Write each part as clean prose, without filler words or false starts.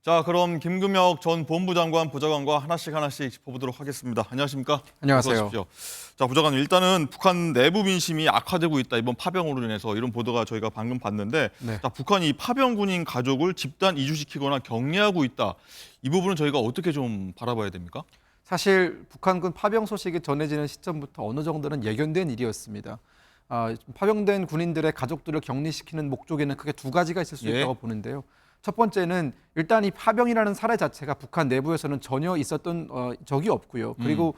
자, 그럼 김금혁 전 본부장관 보좌관과 하나씩 짚어보도록 하겠습니다. 안녕하십니까? 안녕하세요. 어서 오십시오. 자, 보좌관님, 일단은 북한 내부 민심이 악화되고 있다. 이번 파병으로 인해서 이런 보도가 저희가 방금 봤는데, 네. 자, 북한이 파병 군인 가족을 집단 이주시키거나 격리하고 있다. 이 부분은 저희가 어떻게 좀 바라봐야 됩니까? 사실 북한군 파병 소식이 전해지는 시점부터 어느 정도는 예견된 일이었습니다. 파병된 군인들의 가족들을 격리시키는 목적에는 크게 두 가지가 있을 수 예. 있다고 보는데요. 첫 번째는 일단 이 파병이라는 사례 자체가 북한 내부에서는 전혀 있었던 적이 없고요. 그리고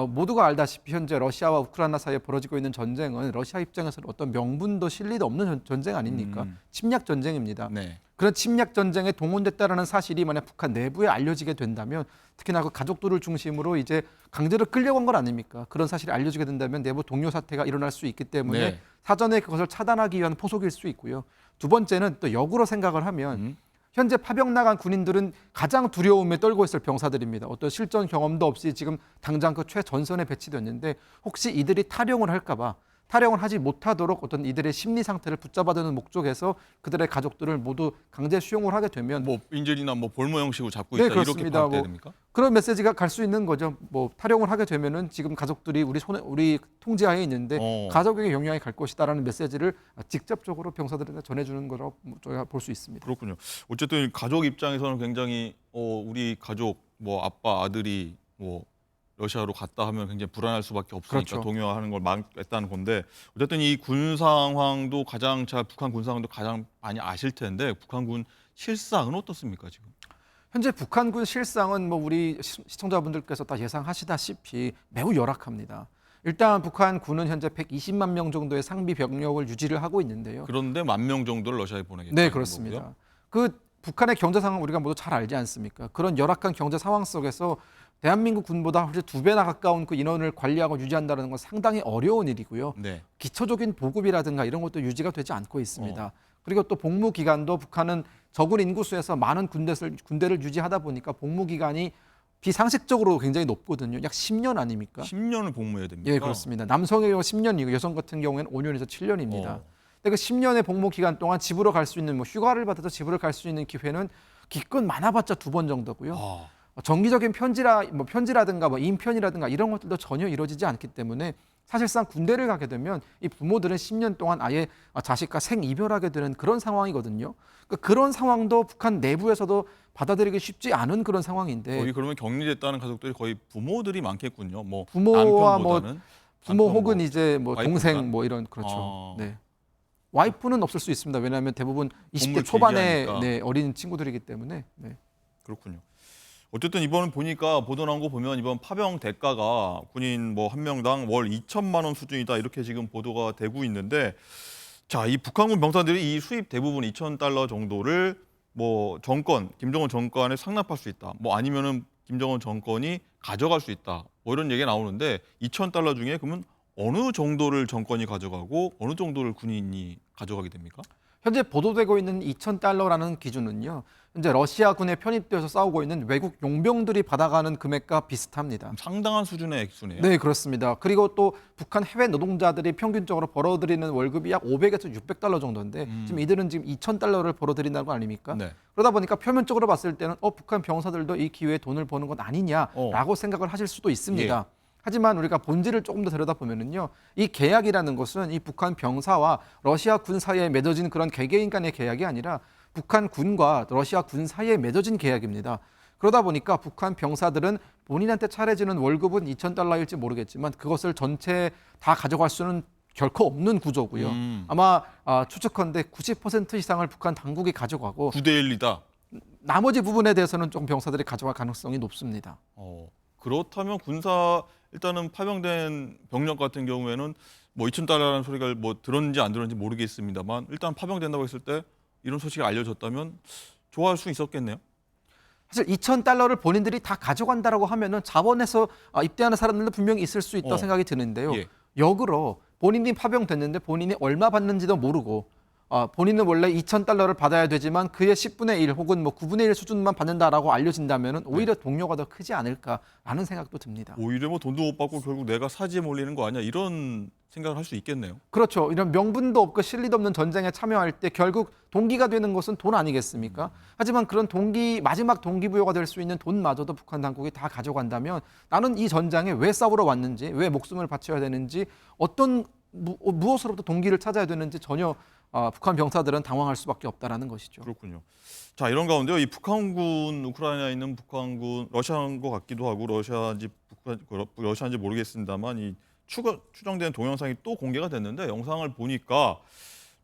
모두가 알다시피 현재 러시아와 우크라이나 사이에 벌어지고 있는 전쟁은 러시아 입장에서는 어떤 명분도 실리도 없는 전쟁 아닙니까? 침략 전쟁입니다. 네. 그런 침략 전쟁에 동원됐다라는 사실이 만약 북한 내부에 알려지게 된다면, 특히나 그 가족들을 중심으로 이제 강제로 끌려간 건 아닙니까? 그런 사실이 알려지게 된다면 내부 동요 사태가 일어날 수 있기 때문에 네. 사전에 그것을 차단하기 위한 포석일 수 있고요. 두 번째는 또 역으로 생각을 하면 현재 파병 나간 군인들은 가장 두려움에 떨고 있을 병사들입니다. 어떤 실전 경험도 없이 지금 당장 그 최전선에 배치됐는데, 혹시 이들이 탈영을 할까 봐, 탈영을 하지 못하도록 어떤 이들의 심리 상태를 붙잡아두는 목적에서 그들의 가족들을 모두 강제 수용을 하게 되면 뭐 인질이나 뭐 볼모 형식으로 잡고 네, 있다. 이렇게 그렇습니다. 파악돼야 됩니까? 그런 메시지가 갈 수 있는 거죠. 뭐 탈영을 하게 되면은 지금 가족들이 우리 통제하에 있는데 가족에게 영향이 갈 것이다라는 메시지를 직접적으로 병사들한테 전해주는 거라고 저희가 볼 수 있습니다. 그렇군요. 어쨌든 가족 입장에서는 굉장히 우리 가족 뭐 아빠 아들이 뭐 러시아로 갔다 하면 굉장히 불안할 수밖에 없으니까 그렇죠. 동요하는 걸 막겠다는 건데, 어쨌든 이 군 상황도 북한 군 상황도 가장 많이 아실 텐데 북한군 실상은 어떻습니까 지금? 현재 북한군 실상은 뭐 우리 시청자분들께서 다 예상하시다시피 매우 열악합니다. 일단 북한군은 현재 120만 명 정도의 상비 병력을 유지를 하고 있는데요. 그런데 10,000명 정도를 러시아에 보내겠다. 네, 그렇습니다. 그 북한의 경제 상황 우리가 모두 잘 알지 않습니까? 그런 열악한 경제 상황 속에서 대한민국 군보다 훨씬 2배나 가까운 그 인원을 관리하고 유지한다는 건 상당히 어려운 일이고요. 네. 기초적인 보급이라든가 이런 것도 유지가 되지 않고 있습니다. 그리고 또 복무 기간도 북한은 적은 인구수에서 많은 군대를 유지하다 보니까 복무 기간이 비상식적으로 굉장히 높거든요. 약 10년 아닙니까? 10년을 복무해야 됩니까? 예, 그렇습니다. 남성의 경우 10년이고 여성 같은 경우에는 5년에서 7년입니다. 근데 그 10년의 복무 기간 동안 집으로 갈 수 있는, 뭐 휴가를 받아서 집으로 갈 수 있는 기회는 기껏 많아봤자 2번 정도고요. 정기적인 편지라든가 뭐 인편이라든가 이런 것들도 전혀 이루어지지 않기 때문에 사실상 군대를 가게 되면 이 부모들은 10년 동안 아예 자식과 생이별하게 되는 그런 상황이거든요. 그러니까 그런 상황도 북한 내부에서도 받아들이기 쉽지 않은 그런 상황인데, 거의 그러면 격리됐다는 가족들이 거의 부모들이 많겠군요. 뭐 부모와 남편보다는 부모 남편 혹은 뭐 이제 뭐 와이프인가? 동생 뭐 이런, 그렇죠. 아. 네. 와이프는 없을 수 있습니다. 왜냐하면 대부분 20대 공부를 초반의 길게 하니까. 어린 친구들이기 때문에. 네. 그렇군요. 어쨌든 이번 보니까 보도 나온 거 보면 이번 파병 대가가 군인 뭐 한 명당 월 2천만 원 수준이다, 이렇게 지금 보도가 되고 있는데, 자, 이 북한군 병사들이 이 수입 대부분 2,000달러 정도를 뭐 김정은 정권에 상납할 수 있다, 뭐 아니면은 김정은 정권이 가져갈 수 있다, 뭐 이런 얘기가 나오는데, 2,000달러 중에 그러면 어느 정도를 정권이 가져가고 어느 정도를 군인이 가져가게 됩니까? 현재 보도되고 있는 2,000달러라는 기준은요, 현재 러시아군에 편입되어서 싸우고 있는 외국 용병들이 받아가는 금액과 비슷합니다. 상당한 수준의 액수네요. 네, 그렇습니다. 그리고 또 북한 해외 노동자들이 평균적으로 벌어들이는 월급이 약 500에서 600달러 정도인데 지금 이들은 지금 2,000달러를 벌어들인다는 거 아닙니까? 네. 그러다 보니까 표면적으로 봤을 때는 북한 병사들도 이 기회에 돈을 버는 것 아니냐라고 생각을 하실 수도 있습니다. 하지만 우리가 본질을 조금 더 들여다보면은요, 이 계약이라는 것은 이 북한 병사와 러시아 군 사이에 맺어진 그런 개개인 간의 계약이 아니라 북한 군과 러시아 군 사이에 맺어진 계약입니다. 그러다 보니까 북한 병사들은 본인한테 차려지는 월급은 2,000달러일지 모르겠지만 그것을 전체 다 가져갈 수는 결코 없는 구조고요. 아마 추측컨대 90% 이상을 북한 당국이 가져가고 9대1이다. 나머지 부분에 대해서는 좀 병사들이 가져갈 가능성이 높습니다. 그렇다면 일단은 파병된 병력 같은 경우에는 뭐 2,000달러라는 소리가 뭐 들었는지 안 들었는지 모르겠습니다만, 일단 파병된다고 했을 때 이런 소식이 알려졌다면 좋아할 수 있었겠네요. 사실 2,000달러를 본인들이 다 가져간다라고 하면은 자원해서 입대하는 사람들도 분명히 있을 수 있다고 생각이 드는데요. 예. 역으로 본인이 파병됐는데 본인이 얼마 받는지도 모르고 본인은 원래 2,000달러를 받아야 되지만 그의 10분의 1 혹은 뭐 9분의 1 수준만 받는다라고 알려진다면 오히려 동료가 더 크지 않을까라는 생각도 듭니다. 오히려 뭐 돈도 못 받고 결국 내가 사지에 몰리는 거 아니야 이런 생각을 할 수 있겠네요. 그렇죠. 이런 명분도 없고 실리도 없는 전쟁에 참여할 때 결국 동기가 되는 것은 돈 아니겠습니까? 하지만 그런 마지막 동기부여가 될 수 있는 돈마저도 북한 당국이 다 가져간다면 나는 이 전장에 왜 싸우러 왔는지, 왜 목숨을 바쳐야 되는지, 무엇으로부터 동기를 찾아야 되는지 전혀 북한 병사들은 당황할 수밖에 없다라는 것이죠. 그렇군요. 자, 이런 가운데요. 이 북한군, 우크라이나에 있는 북한군, 러시아인 것 같기도 하고 러시아인지 모르겠습니다만 이 추정된 동영상이 또 공개가 됐는데 영상을 보니까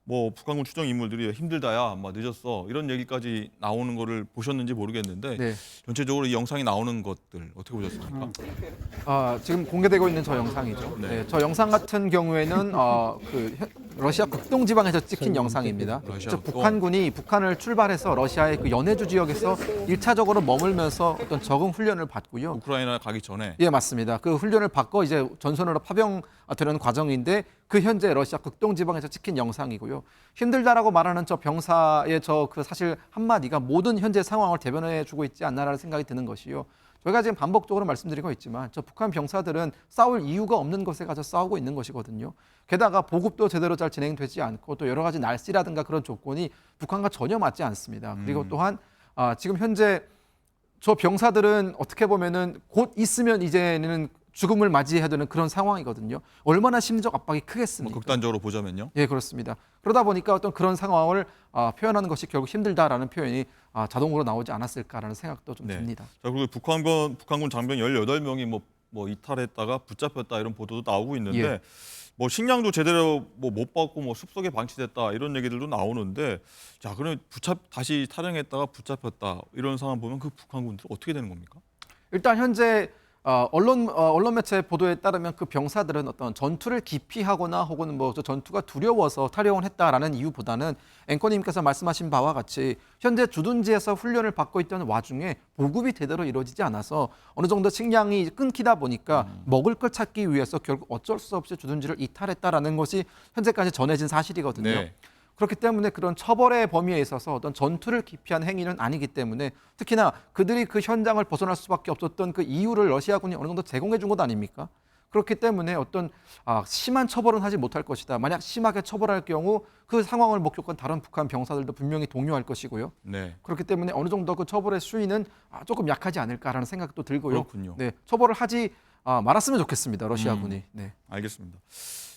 뭐 북한군 추정 인물들이 힘들다야, 막 늦었어 이런 얘기까지 나오는 거를 보셨는지 모르겠는데 네. 전체적으로 이 영상이 나오는 것들 어떻게 보셨습니까? 지금 공개되고 있는 저 영상이죠. 네. 네, 저 영상 같은 경우에는 러시아 극동 지방에서 찍힌 영상입니다. 러시아 즉 극동. 북한군이 북한을 출발해서 러시아의 그 연해주 지역에서 1차적으로 머물면서 어떤 적응 훈련을 받고요. 우크라이나 가기 전에 예, 맞습니다. 그 훈련을 받고 이제 전선으로 파병되는 과정인데 그 현재 러시아 극동 지방에서 찍힌 영상이고요. 힘들다라고 말하는 저 병사의 그 사실 한마디가 모든 현재 상황을 대변해 주고 있지 않나라는 생각이 드는 것이요. 저희가 지금 반복적으로 말씀드리고 있지만 저 북한 병사들은 싸울 이유가 없는 것에 가서 싸우고 있는 것이거든요. 게다가 보급도 제대로 잘 진행되지 않고 또 여러 가지 날씨라든가 그런 조건이 북한과 전혀 맞지 않습니다. 그리고 또한 지금 현재 저 병사들은 어떻게 보면은 곧 있으면 이제는 죽음을 맞이해야 되는 그런 상황이거든요. 얼마나 심적 압박이 뭐 크겠습니까? 극단적으로 보자면요. 예, 그렇습니다. 그러다 보니까 어떤 그런 상황을 표현하는 것이 결국 힘들다라는 표현이 자동으로 나오지 않았을까라는 생각도 좀 네. 듭니다. 자, 그리고 북한군 장병 18명이 뭐 이탈했다가 붙잡혔다 이런 보도도 나오고 있는데 예. 뭐 식량도 제대로 뭐 못 받고 뭐 숲속에 방치됐다 이런 얘기들도 나오는데 자, 그러면 다시 탈영했다가 붙잡혔다 이런 상황 보면 그 북한군들 어떻게 되는 겁니까? 일단 현재 언론 매체 보도에 따르면 그 병사들은 어떤 전투를 기피하거나 혹은 뭐 전투가 두려워서 탈영을 했다라는 이유보다는 앵커님께서 말씀하신 바와 같이 현재 주둔지에서 훈련을 받고 있던 와중에 보급이 제대로 이루어지지 않아서 어느 정도 식량이 끊기다 보니까 먹을 걸 찾기 위해서 결국 어쩔 수 없이 주둔지를 이탈했다라는 것이 현재까지 전해진 사실이거든요. 네. 그렇기 때문에 그런 처벌의 범위에 있어서 어떤 전투를 기피한 행위는 아니기 때문에 특히나 그들이 그 현장을 벗어날 수밖에 없었던 그 이유를 러시아군이 어느 정도 제공해 준 것 아닙니까? 그렇기 때문에 어떤 심한 처벌은 하지 못할 것이다. 만약 심하게 처벌할 경우 그 상황을 목격한 다른 북한 병사들도 분명히 동요할 것이고요. 네. 그렇기 때문에 어느 정도 그 처벌의 수위는 조금 약하지 않을까라는 생각도 들고요. 그렇군요. 네, 처벌을 하지 말았으면 좋겠습니다. 러시아군이. 네. 알겠습니다.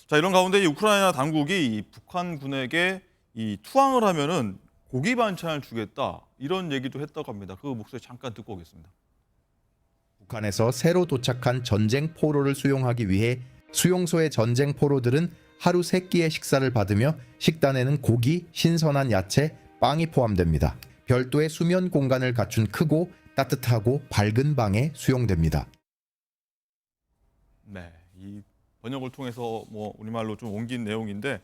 자, 이런 가운데 이 우크라이나 당국이 이 북한군에게 이 투항을 하면은 고기 반찬을 주겠다 이런 얘기도 했다고 합니다. 그 목소리 잠깐 듣고 오겠습니다. 북한에서 새로 도착한 전쟁 포로를 수용하기 위해 수용소의 전쟁 포로들은 하루 3끼의 식사를 받으며 식단에는 고기, 신선한 야채, 빵이 포함됩니다. 별도의 수면 공간을 갖춘 크고 따뜻하고 밝은 방에 수용됩니다. 네, 이 번역을 통해서 뭐 우리말로 좀 옮긴 내용인데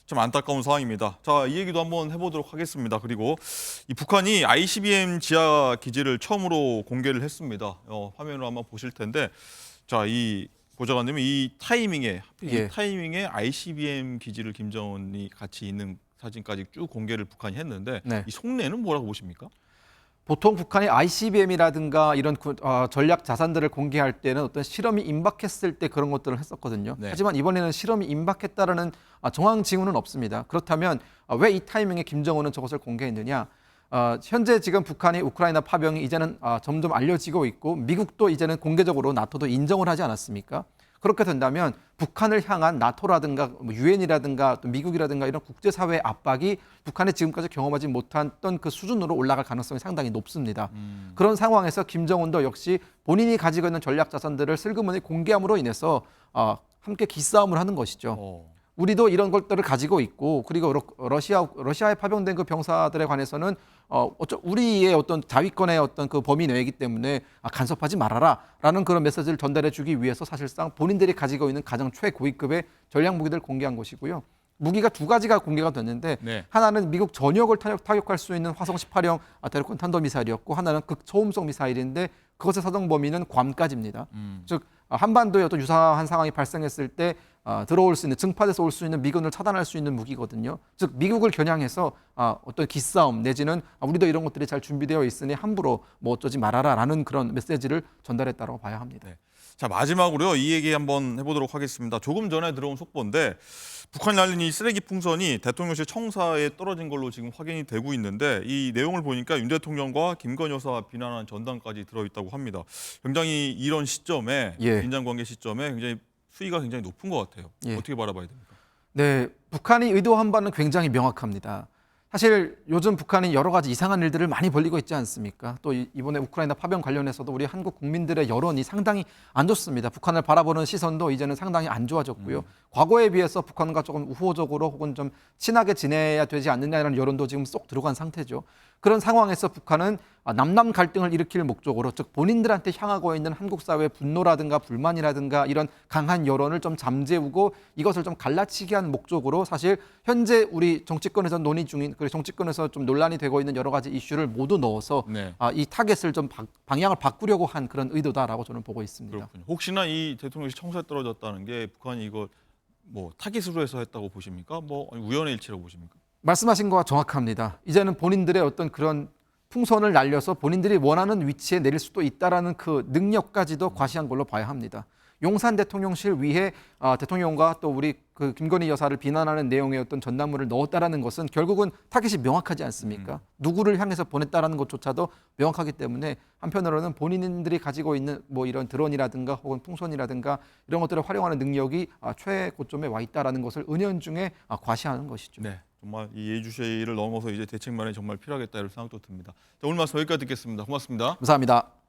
참 안타까운 상황입니다. 자, 이 얘기도 한번 해보도록 하겠습니다. 그리고 이 북한이 ICBM 지하 기지를 처음으로 공개를 했습니다. 화면으로 한번 보실 텐데, 자, 이 보좌관님이 이 타이밍에 ICBM 기지를 김정은이 같이 있는 사진까지 쭉 공개를 북한이 했는데 네. 이 속내는 뭐라고 보십니까? 보통 북한이 ICBM이라든가 이런 전략 자산들을 공개할 때는 어떤 실험이 임박했을 때 그런 것들을 했었거든요. 네. 하지만 이번에는 실험이 임박했다라는 정황 징후는 없습니다. 그렇다면 왜 이 타이밍에 김정은은 저것을 공개했느냐? 현재 지금 북한이 우크라이나 파병이 이제는 점점 알려지고 있고 미국도 이제는 공개적으로 나토도 인정을 하지 않았습니까? 그렇게 된다면 북한을 향한 나토라든가 유엔이라든가 또 미국이라든가 이런 국제사회의 압박이 북한이 지금까지 경험하지 못했던 그 수준으로 올라갈 가능성이 상당히 높습니다. 그런 상황에서 김정은도 역시 본인이 가지고 있는 전략 자산들을 슬그머니 공개함으로 인해서 함께 기싸움을 하는 것이죠. 우리도 이런 것들을 가지고 있고 그리고 러시아에 파병된 그 병사들에 관해서는 우리의 어떤 자위권의 어떤 그 범위 내이기 때문에 간섭하지 말아라라는 그런 메시지를 전달해주기 위해서 사실상 본인들이 가지고 있는 가장 최고위급의 전략 무기들을 공개한 것이고요. 무기가 두 가지가 공개가 됐는데 네. 하나는 미국 전역을 타격할 수 있는 화성 18형 대륙간 탄도미사일이었고 하나는 극초음속 미사일인데 그것의 사정 범위는 괌까지입니다. 즉 한반도에 어떤 유사한 상황이 발생했을 때 들어올 수 있는 증파돼서 올 수 있는 미군을 차단할 수 있는 무기거든요. 즉 미국을 겨냥해서 어떤 기싸움 내지는 우리도 이런 것들이 잘 준비되어 있으니 함부로 뭐 어쩌지 말아라라는 그런 메시지를 전달했다고 봐야 합니다. 네. 자, 마지막으로요. 이 얘기 한번 해보도록 하겠습니다. 조금 전에 들어온 속보인데 북한이 날린 이 쓰레기 풍선이 대통령실 청사에 떨어진 걸로 지금 확인이 되고 있는데 이 내용을 보니까 윤 대통령과 김건희 여사 비난하는 전단까지 들어있다고 합니다. 굉장히 이런 시점에 긴장 관계 시점에 굉장히 수위가 굉장히 높은 것 같아요. 어떻게 바라봐야 됩니까? 네, 북한이 의도한 바는 굉장히 명확합니다. 사실 요즘 북한이 여러 가지 이상한 일들을 많이 벌이고 있지 않습니까? 또 이번에 우크라이나 파병 관련해서도 우리 한국 국민들의 여론이 상당히 안 좋습니다. 북한을 바라보는 시선도 이제는 상당히 안 좋아졌고요. 과거에 비해서 북한과 조금 우호적으로 혹은 좀 친하게 지내야 되지 않느냐라는 여론도 지금 쏙 들어간 상태죠. 그런 상황에서 북한은 남남 갈등을 일으킬 목적으로, 즉 본인들한테 향하고 있는 한국 사회의 분노라든가 불만이라든가 이런 강한 여론을 좀 잠재우고 이것을 좀 갈라치기 한 목적으로 사실 현재 우리 정치권에서 논의 중인, 그리고 정치권에서 좀 논란이 되고 있는 여러 가지 이슈를 모두 넣어서 이 타겟을 좀 방향을 바꾸려고 한 그런 의도다라고 저는 보고 있습니다. 그렇군요. 혹시나 이 대통령실 청사에 떨어졌다는 게 북한이 이거 뭐 타깃으로 해서 했다고 보십니까? 뭐 우연의 일치라고 보십니까? 말씀하신 거와 정확합니다. 이제는 본인들의 어떤 그런 풍선을 날려서 본인들이 원하는 위치에 내릴 수도 있다라는 그 능력까지도 과시한 걸로 봐야 합니다. 용산 대통령실 위에 대통령과 또 우리 그 김건희 여사를 비난하는 내용의 어떤 전단물을 넣었다라는 것은 결국은 타깃이 명확하지 않습니까? 누구를 향해서 보냈다라는 것조차도 명확하기 때문에 한편으로는 본인들이 가지고 있는 뭐 이런 드론이라든가 혹은 풍선이라든가 이런 것들을 활용하는 능력이 최고점에 와 있다라는 것을 은연중에 과시하는 것이죠. 네. 정말 이 예의주시를 넘어서 이제 대책 마련이 정말 필요하겠다 이런 생각도 듭니다. 자, 오늘 말씀 여기까지 듣겠습니다. 고맙습니다. 감사합니다.